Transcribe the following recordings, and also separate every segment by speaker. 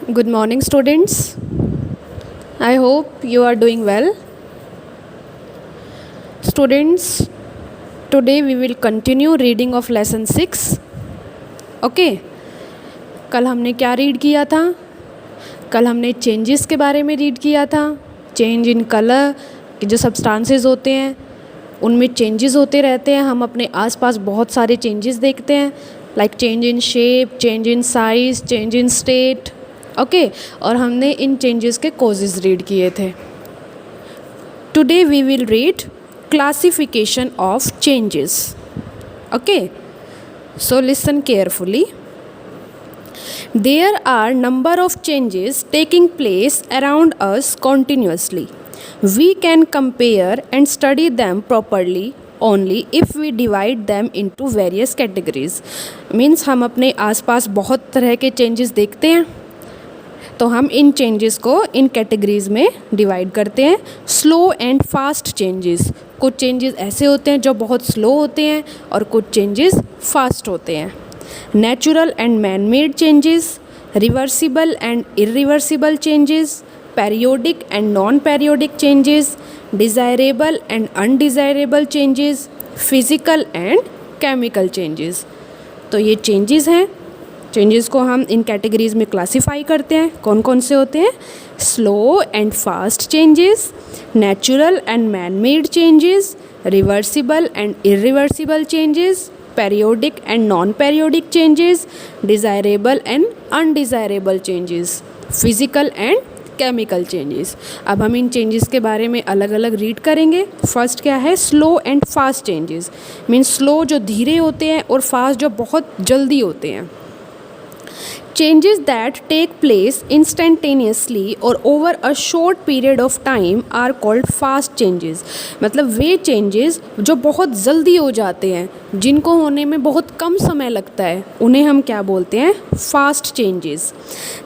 Speaker 1: Good morning, students. I hope you are doing well. Students, today we will continue reading of lesson 6. Okay. कल हमने क्या read किया था? कल हमने चेंजेस के बारे में रीड किया था. चेंज इन कलर के जो सब्सटेंसेस होते हैं उनमें चेंजेस होते रहते हैं. हम अपने आसपास बहुत सारे चेंजेस देखते हैं, like change in shape, change in size, change in state. Okay, और हमने इन चेंजेस के कॉजेज रीड किए थे. Today we will read classification of changes. Okay, so listen carefully. There are number of changes taking place around us continuously. We can compare and study them properly only if we divide them into various categories. Means हम अपने आसपास बहुत तरह के changes देखते हैं, तो हम इन चेंजेस को इन कैटेगरीज में डिवाइड करते हैं. Slow and fast changes. कुछ चेंजेस ऐसे होते हैं जो बहुत स्लो होते हैं और कुछ चेंजेस फास्ट होते हैं. Natural and man made changes, reversible and irreversible changes, periodic and non periodic changes, desirable and undesirable changes, physical and chemical changes. तो ये चेंजेस हैं. चेंजेस को हम इन कैटेगरीज में क्लासीफाई करते हैं. कौन कौन से होते हैं? Slow and fast changes, natural and man made changes, reversible and irreversible changes, periodic and non-periodic changes, desirable and undesirable changes, physical and chemical changes. अब हम इन changes के बारे में अलग अलग रीड करेंगे. फर्स्ट क्या है? Slow and fast changes. Means slow जो धीरे होते हैं और फास्ट जो बहुत जल्दी होते हैं. Changes that take place instantaneously or over a short period of time are called fast changes. मतलब वे changes जो बहुत जल्दी हो जाते हैं, जिनको होने में बहुत कम समय लगता है, उन्हें हम क्या बोलते हैं? fast changes.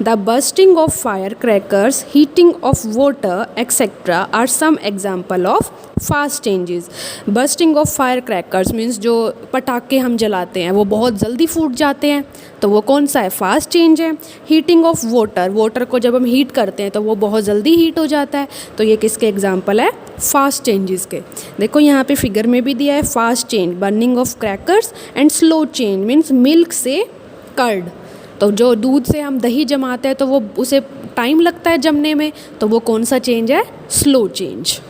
Speaker 1: The bursting of firecrackers, heating of water, etc. are some example of fast changes. Bursting of fire crackers means जो पटाखे हम जलाते हैं वो बहुत जल्दी फूट जाते हैं, तो वो कौन सा है? फास्ट चेंज है. हीटिंग ऑफ वाटर, वाटर को जब हम हीट करते हैं तो वो बहुत जल्दी हीट हो जाता है, तो ये किसके एग्जांपल है? फास्ट चेंजेस के. देखो यहाँ पे फिगर में भी दिया है fast change, burning of crackers, and slow change means milk से कर्ड. तो जो दूध से हम दही जमाते हैं तो वो उसे टाइम लगता है जमने में, तो वो कौन सा चेंज है? Slow change.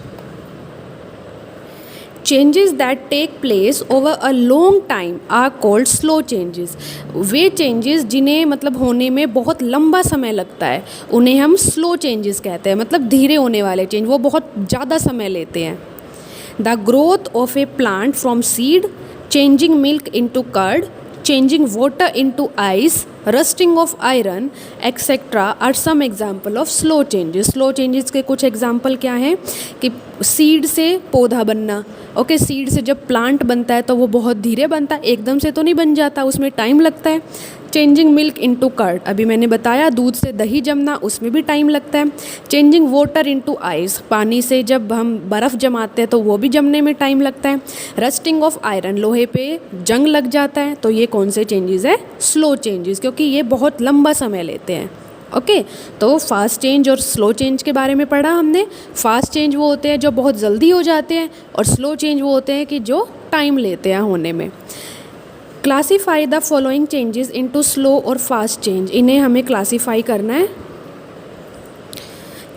Speaker 1: Changes that take place over a long time are called slow changes. वे चेंजेस जिन्हें मतलब होने में बहुत लंबा समय लगता है उन्हें हम स्लो चेंजेस कहते हैं. मतलब धीरे होने वाले चेंज, वो बहुत ज़्यादा समय लेते हैं. The growth of a plant from seed, changing milk into curd, changing water into ice, rusting of iron etcetera are some example of slow changes. Slow changes के कुछ एग्जाम्पल क्या हैं? कि सीड से पौधा बनना. ओके, सीड से जब प्लांट बनता है तो वो बहुत धीरे बनता है, एकदम से तो नहीं बन जाता, उसमें टाइम लगता है. चेंजिंग मिल्क इनटू कर्ड, अभी मैंने बताया दूध से दही जमना, उसमें भी टाइम लगता है. चेंजिंग वाटर इनटू आइस, पानी से जब हम बर्फ़ जमाते हैं तो वो भी जमने में टाइम लगता है. रस्टिंग ऑफ आयरन, लोहे पे जंग लग जाता है, तो ये कौन से चेंजेस है? स्लो चेंजेस, क्योंकि ये बहुत लंबा समय लेते हैं. ओके, तो फास्ट चेंज और स्लो चेंज के बारे में पढ़ा हमने. फास्ट चेंज वो होते हैं जो बहुत जल्दी हो जाते हैं, और स्लो चेंज वो होते हैं कि जो टाइम लेते हैं होने में. Classify the following changes into slow और फास्ट चेंज. इन्हें हमें क्लासीफाई करना है.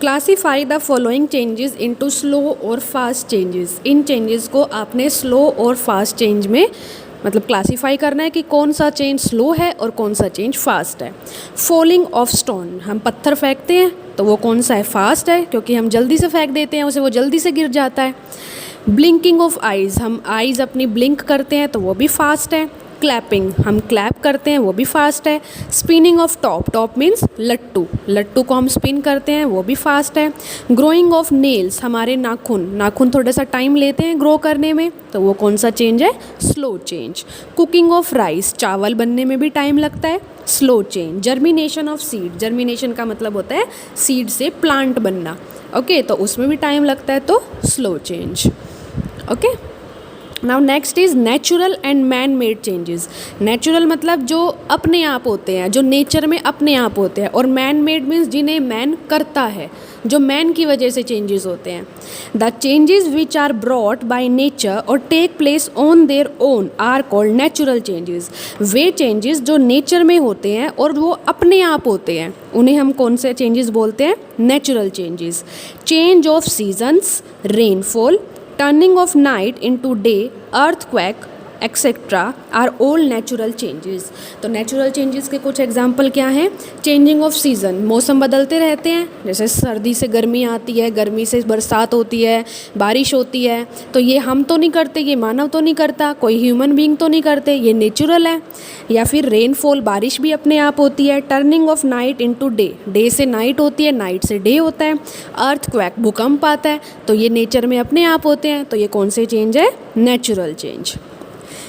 Speaker 1: Classify the following changes into slow और फास्ट चेंजेस. इन चेंजेस को आपने स्लो और फास्ट चेंज में मतलब क्लासीफाई करना है कि कौन सा चेंज स्लो है और कौन सा चेंज फास्ट है. फॉलिंग ऑफ स्टोन, हम पत्थर फेंकते हैं तो वो कौन सा है? फास्ट है, क्योंकि हम जल्दी से फेंक देते हैं उसे, वो जल्दी से गिर जाता है. ब्लिंकिंग ऑफ आइज़, हम आइज़ अपनी ब्लिंक करते हैं तो वो भी फास्ट है. क्लैपिंग, हम क्लैप करते हैं वो भी फास्ट है. Spinning of top, top means लट्टू, लट्टू को हम स्पिन करते हैं वो भी फास्ट है. ग्रोइंग ऑफ नेल्स, हमारे नाखून, नाखून थोड़ा सा टाइम लेते हैं ग्रो करने में, तो वो कौन सा चेंज है? Slow change. Cooking of rice, चावल बनने में भी टाइम लगता है, slow change. Germination of seed, germination का मतलब होता है सीड से प्लांट बनना. ओके, तो उसमें भी टाइम लगता है, तो slow change. Okay, now next is natural and man made changes. Natural मतलब जो अपने आप होते हैं, जो नेचर में अपने आप होते हैं, और मैन मेड मीन्स जिन्हें मैन करता है, जो मैन की वजह से चेंजेस होते हैं। The changes which are brought by nature और take place on their own are called natural changes. वे चेंजेस जो नेचर में होते हैं और वो अपने आप होते हैं, उन्हें हम कौन से चेंजेस बोलते हैं? Natural changes. Change of seasons, rainfall, turning of night into day, earthquake, etcetera are all natural changes. तो नेचुरल चेंजेस के कुछ एग्जाम्पल क्या हैं? चेंजिंग ऑफ सीज़न, मौसम बदलते रहते हैं, जैसे सर्दी से गर्मी आती है, गर्मी से बरसात होती है, बारिश होती है। तो ये हम तो नहीं करते, ये मानव तो नहीं करता, कोई ह्यूमन बीइंग तो नहीं करते, ये नेचुरल है। या फिर रेनफॉल, बारिश भी अपने आप होती है। Turning of night into day, day से नाइट होती है, नाइट से डे होता है। अर्थक्वेक, भूकंप आता है, तो ये नेचर में अपने आप होते हैं। तो ये कौन से चेंज है? Natural change.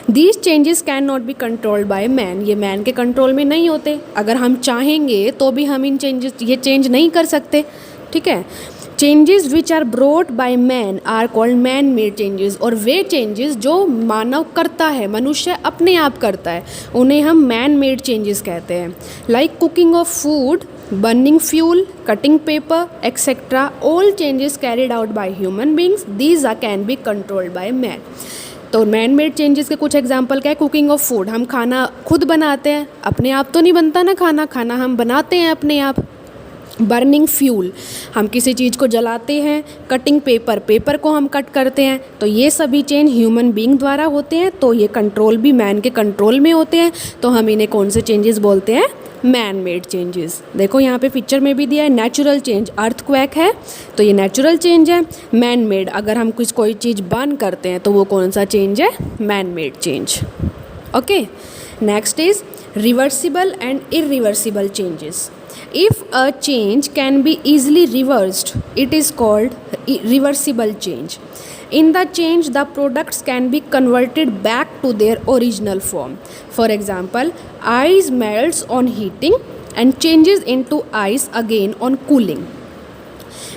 Speaker 1: These changes can not be controlled by man, ये मैन के कंट्रोल में नहीं होते। अगर हम चाहेंगे तो भी हम ये चेंज नहीं कर सकते, ठीक है। Changes which are brought by man are called man made changes, और वे चेंजेस जो मानव करता है, मनुष्य अपने आप करता है, उन्हें हम मैन मेड चेंजेस कहते हैं। Like cooking of food, burning fuel, cutting paper, etc. All changes carried out by human beings. These can be controlled by man. तो मैन मेड चेंजेस के कुछ एग्जांपल क्या है? कुकिंग ऑफ फूड, हम खाना खुद बनाते हैं, अपने आप तो नहीं बनता ना खाना, खाना हम बनाते हैं अपने आप। बर्निंग फ्यूल, हम किसी चीज़ को जलाते हैं। कटिंग पेपर, पेपर को हम कट करते हैं। तो ये सभी चेंज ह्यूमन बीइंग द्वारा होते हैं, तो ये कंट्रोल भी मैन के कंट्रोल में होते हैं। तो हम इन्हें कौन से चेंजेस बोलते हैं? Man made changes. देखो यहाँ पे पिक्चर में भी दिया है, नेचुरल चेंज अर्थक्वेक है, तो ये नेचुरल चेंज है। मैन मेड, अगर हम कोई चीज़ बर्न करते हैं तो वो कौन सा चेंज है? Man made change. Okay, next is reversible and irreversible changes. If a change can be easily reversed, it is called reversible change. In the change, the products can be converted back to their original form. For example, ice melts on heating and changes into ice again on cooling.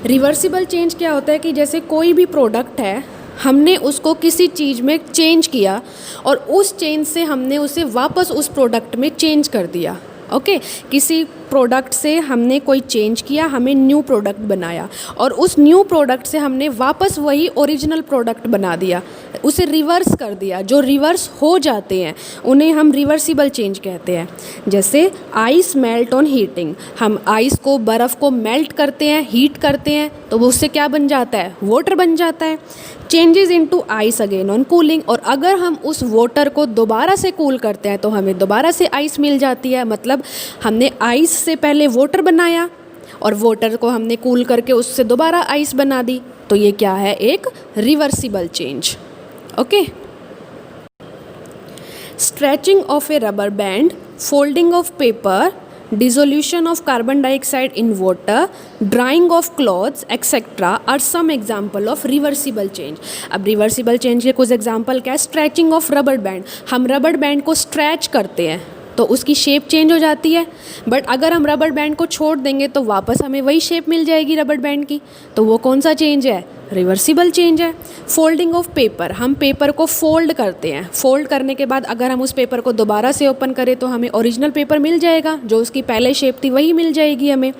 Speaker 1: Reversible change क्या होता है कि जैसे कोई भी product है, हमने उसको किसी चीज़ में चेंज किया और उस चेंज से हमने उसे वापस उस प्रोडक्ट में चेंज कर दिया। ओके, किसी प्रोडक्ट से हमने कोई चेंज किया, हमें न्यू प्रोडक्ट बनाया, और उस न्यू प्रोडक्ट से हमने वापस वही ओरिजिनल प्रोडक्ट बना दिया, उसे रिवर्स कर दिया। जो रिवर्स हो जाते हैं उन्हें हम रिवर्सिबल चेंज कहते हैं। जैसे आइस मेल्ट ऑन हीटिंग, हम आइस को, बर्फ़ को मेल्ट करते हैं, हीट करते हैं, तो वो उससे क्या बन जाता है? वाटर बन जाता है। Changes into ice again on cooling, और अगर हम उस वाटर को दोबारा से कूल करते हैं तो हमें दोबारा से आइस मिल जाती है। मतलब हमने आइस से पहले वाटर बनाया और वाटर को हमने कूल करके उससे दोबारा आइस बना दी, तो ये क्या है? एक reversible change. Okay, stretching of A rubber band, folding of paper, dissolution of carbon dioxide in water, drying of clothes, etc. are some example of reversible change. अब reversible change के कुछ example क्या है? Stretching of rubber band, हम rubber band को stretch करते हैं तो उसकी शेप चेंज हो जाती है, बट अगर हम रबर बैंड को छोड़ देंगे तो वापस हमें वही शेप मिल जाएगी रबर बैंड की। तो वो कौन सा चेंज है? रिवर्सिबल चेंज है। फोल्डिंग ऑफ पेपर, हम पेपर को फोल्ड करते हैं, फोल्ड करने के बाद अगर हम उस पेपर को दोबारा से ओपन करें तो हमें ओरिजिनल पेपर मिल जाएगा, जो उसकी पहले शेप थी वही मिल जाएगी हमें।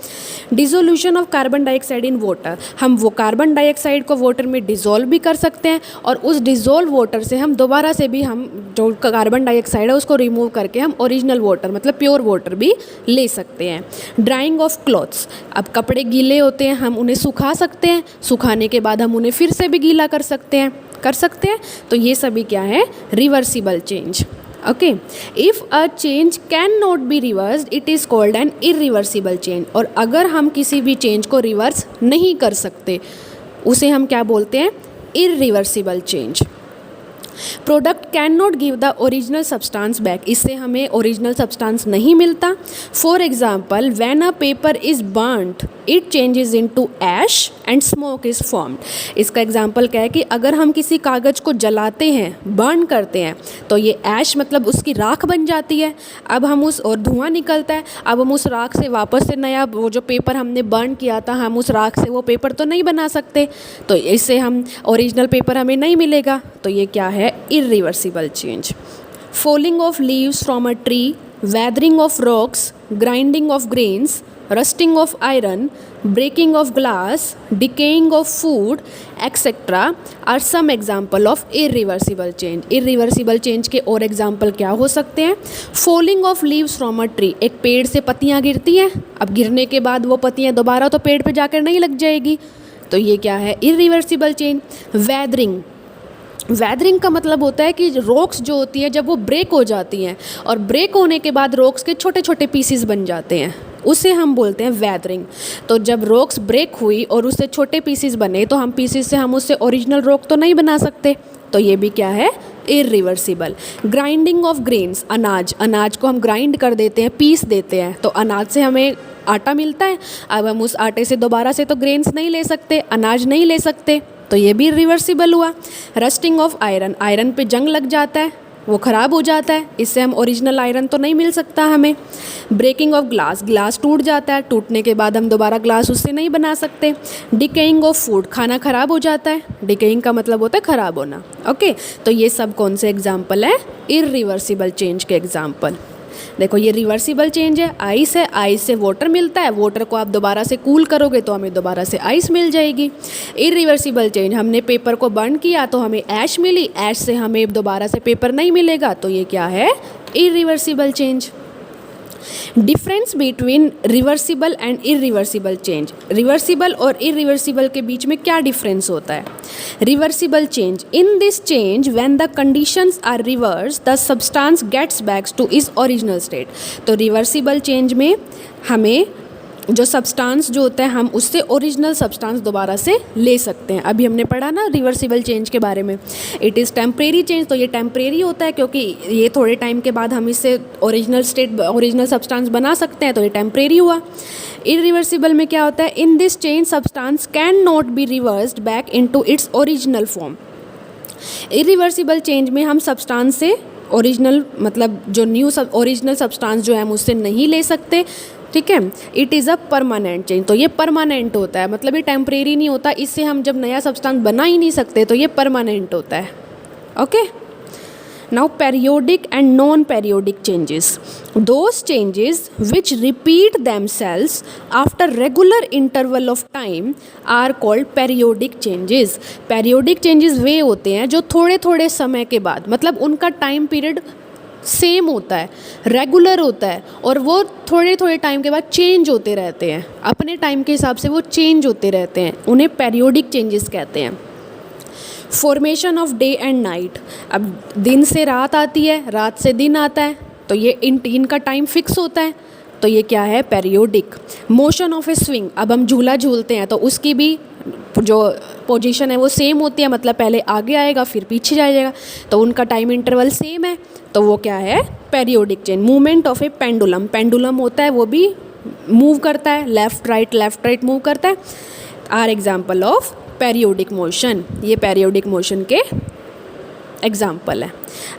Speaker 1: Dissolution of carbon dioxide in water, हम वो कार्बन डाइऑक्साइड को वाटर में डिज़ोल्व भी कर सकते हैं और उस डिज़ोल्व वाटर से हम दोबारा से भी हम जो कार्बन डाइऑक्साइड है उसको रिमूव करके हम ओरिजिनल वाटर मतलब प्योर वाटर भी ले सकते हैं। ड्राइंग ऑफ क्लॉथ्स, अब कपड़े गीले होते हैं, हम उन्हें सुखा सकते हैं, सुखाने के बाद हम उन्हें फिर से भी गीला कर सकते हैं। तो ये सभी क्या है? Reversible change. Okay, if a change can not be reversed it is called an irreversible change, और अगर हम किसी भी चेंज को रिवर्स नहीं कर सकते उसे हम क्या बोलते हैं? Irreversible change. Product can not give the original substance back, इससे हमें ओरिजिनल सब्सटेंस नहीं मिलता। For example, when a paper is burned it changes into ash and smoke is formed. इसका एग्जाम्पल क्या है कि अगर हम किसी कागज़ को जलाते हैं, बर्न करते हैं, तो ये ऐश मतलब उसकी राख बन जाती है। अब हम उस और धुआं निकलता है, अब हम उस राख से वापस से नया वो जो पेपर हमने बर्न किया था, हम उस राख से वो पेपर तो नहीं बना सकते, तो इससे हम ओरिजिनल पेपर हमें नहीं मिलेगा। तो ये क्या है? Irreversible change. Falling of leaves from a tree, weathering of rocks, grinding of grains, rusting of iron, breaking of glass, decaying of food, etc. are some example of irreversible change. Irreversible change के और example क्या हो सकते हैं? Falling of leaves from a tree, एक पेड़ से पत्तियाँ गिरती हैं, अब गिरने के बाद वो पत्तियाँ दोबारा तो पेड़ पे जाकर नहीं लग जाएगी, तो ये क्या है? Irreversible change. वेदरिंग, वेदरिंग का मतलब होता है कि रॉक्स जो होती है जब वो ब्रेक हो जाती हैं और ब्रेक होने के बाद रॉक्स के छोटे छोटे पीसीस बन जाते हैं, उसे हम बोलते हैं वेदरिंग। तो जब रॉक्स ब्रेक हुई और उससे छोटे पीसीस बने तो हम पीसीस से हम उससे ओरिजिनल रॉक तो नहीं बना सकते, तो ये भी क्या है? इरिवर्सिबल। ग्राइंडिंग ऑफ ग्रेन्स, अनाज, अनाज को हम ग्राइंड कर देते हैं, पीस देते हैं, तो अनाज से हमें आटा मिलता है। अब हम उस आटे से दोबारा से तो ग्रेन्स नहीं ले सकते, अनाज नहीं ले सकते, तो ये भी रिवर्सिबल हुआ। रस्टिंग ऑफ आयरन, आयरन पे जंग लग जाता है, वो ख़राब हो जाता है, इससे हम ओरिजिनल आयरन तो नहीं मिल सकता हमें। ब्रेकिंग ऑफ ग्लास, ग्लास टूट जाता है, टूटने के बाद हम दोबारा ग्लास उससे नहीं बना सकते। डिकेइंग ऑफ फूड, खाना ख़राब हो जाता है, डिकेइंग का मतलब होता है ख़राब होना। ओके, तो ये सब कौन से एग्जाम्पल हैं? इरिवर्सिबल चेंज के एग्जाम्पल। देखो ये रिवर्सिबल चेंज है, आइस है, आइस से वाटर मिलता है, वाटर को आप दोबारा से कूल करोगे तो हमें दोबारा से आइस मिल जाएगी। इरिवर्सिबल चेंज, हमने पेपर को बर्न किया तो हमें ऐश मिली, ऐश से हमें दोबारा से पेपर नहीं मिलेगा, तो ये क्या है? Irreversible change. Difference between reversible and irreversible change, reversible और इरिवर्सिबल के बीच में क्या डिफरेंस होता है? Reversible change, in this change when the conditions are reverse the substance gets back to its original state. तो रिवर्सिबल चेंज में हमें जो सब्सटेंस जो होता है हम उससे ओरिजिनल सब्सटेंस दोबारा से ले सकते हैं। अभी हमने पढ़ा ना रिवर्सिबल चेंज के बारे में। इट इज़ टेम्परेरी चेंज, तो ये टेम्परेरी होता है क्योंकि ये थोड़े टाइम के बाद हम इससे ओरिजिनल स्टेट, ओरिजिनल सब्सटेंस बना सकते हैं, तो ये टेम्परेरी हुआ। इरिवर्सिबल में क्या होता है? इन this change substance can not be reversed back into its original form. Irreversible change में हम सब्सटेंस से ओरिजिनल मतलब जो न्यू ओरिजिनल सब्सटेंस जो है हम उससे नहीं ले सकते, ठीक है। It is a permanent change, तो ये परमानेंट होता है, मतलब ये टेम्परेरी नहीं होता, इससे हम जब नया सब्सटेंस बना ही नहीं सकते तो ये परमानेंट होता है। Okay, now periodic and non periodic changes, those changes which repeat themselves after regular interval of time are called periodic changes. Periodic changes वे होते हैं जो थोड़े थोड़े समय के बाद, मतलब उनका टाइम पीरियड सेम होता है, रेगुलर होता है, और वो थोड़े थोड़े टाइम के बाद चेंज होते रहते हैं, अपने टाइम के हिसाब से वो चेंज होते रहते हैं, उन्हें पेरियोडिक चेंजेस कहते हैं। Formation of day and night, अब दिन से रात आती है, रात से दिन आता है, तो ये इनका टाइम फिक्स होता है, तो ये क्या है? Periodic. Motion of A swing, अब हम झूला झूलते हैं तो उसकी भी जो पोजीशन है वो सेम होती है, मतलब पहले आगे आएगा फिर पीछे जाएगा, तो उनका टाइम इंटरवल सेम है, तो वो क्या है? Periodic change. Movement of A pendulum, pendulum होता है वो भी मूव करता है, लेफ़्ट राइट मूव करता है, are example of periodic motion. ये पेरियोडिक मोशन के एग्जाम्पल है।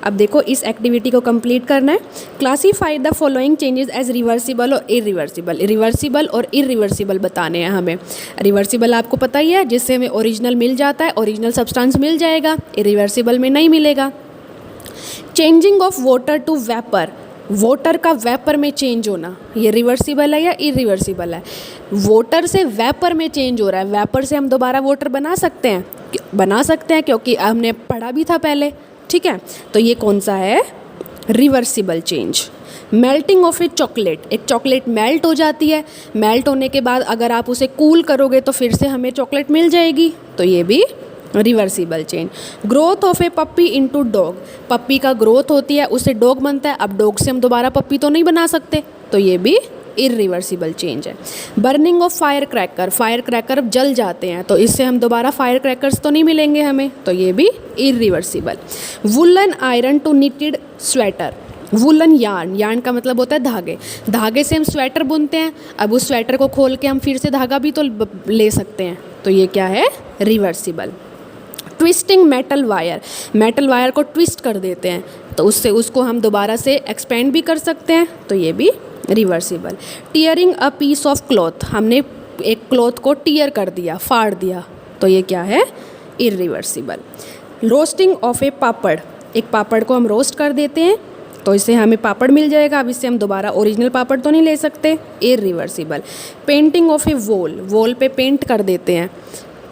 Speaker 1: अब देखो इस एक्टिविटी को कंप्लीट करना है। Classify the following changes as reversible और इरिवर्सिबल। रिवर्सिबल और इरिवर्सिबल बताने हैं हमें। रिवर्सिबल आपको पता ही है, जिससे हमें ओरिजिनल मिल जाता है, ओरिजिनल सब्सटेंस मिल जाएगा, इरिवर्सिबल में नहीं मिलेगा। Changing of water to vapour, water का वेपर में चेंज होना, ये रिवर्सिबल है या इरिवर्सिबल है? वाटर से वेपर में चेंज हो रहा है, वेपर से हम दोबारा वाटर बना सकते हैं, बना सकते हैं क्योंकि हमने पढ़ा भी था पहले, ठीक है। तो ये कौन सा है? Reversible change. Melting of A chocolate, एक चॉकलेट मेल्ट हो जाती है, मेल्ट होने के बाद अगर आप उसे कूल करोगे तो फिर से हमें चॉकलेट मिल जाएगी, तो ये भी reversible change. Growth of a puppy into dog, puppy का ग्रोथ होती है, उससे डॉग बनता है, अब डॉग से हम दोबारा पप्पी तो नहीं बना सकते, तो ये भी इरिवर्सिबल चेंज है। Burning of fire cracker, fire cracker जल जाते हैं तो इससे हम दोबारा फायर क्रैकर्स तो नहीं मिलेंगे हमें, तो ये भी irreversible. Woollen yarn to knitted sweater, woollen yarn, yarn का मतलब होता है धागे, धागे से हम स्वेटर बुनते हैं। अब उस स्वेटर को खोल के हम फिर से धागा भी तो ले सकते हैं, तो ये क्या है, reversible. Twisting metal wire, metal wire को ट्विस्ट कर देते हैं तो उससे उसको हम दोबारा से एक्सपेंड भी कर सकते हैं, तो ये भी reversible. Tearing a piece of cloth, हमने एक क्लॉथ को टीयर कर दिया, फाड़ दिया, तो ये क्या है, इरिवर्सिबल। रोस्टिंग ऑफ ए पापड़, एक पापड़ को हम रोस्ट कर देते हैं तो इससे हमें पापड़ मिल जाएगा, अब इससे हम दोबारा ओरिजिनल पापड़ तो नहीं ले सकते, irreversible. Painting of A wall, wall पे पेंट कर देते हैं,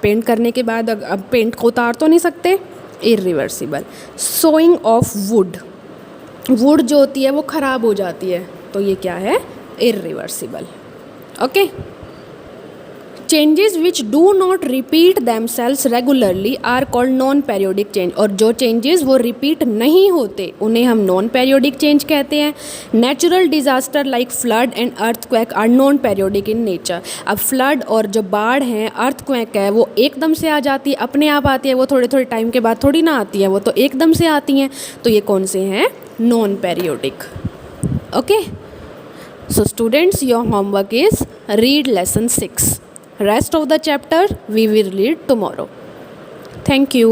Speaker 1: पेंट करने के बाद अब पेंट को उतार तो नहीं सकते, irreversible. Sawing of wood, wood जो होती है वो ख़राब हो जाती है, तो ये क्या है, irreversible. Okay. Changes which do not repeat themselves regularly are called non periodic change, और जो चेंजेस वो रिपीट नहीं होते उन्हें हम नॉन पेरियोडिक चेंज कहते हैं। Natural disaster like flood and earthquake are non periodic in nature, अब फ्लड और जो बाढ़ हैं, अर्थक्वेक है, वो एकदम से आ जाती है, अपने आप आती है, वो थोड़े थोड़े टाइम के बाद थोड़ी ना आती है, वो तो एकदम से आती हैं, तो ये कौन से हैं, non periodic. Okay, so students, your homework is read lesson 6. Rest of the chapter we will read tomorrow. Thank you.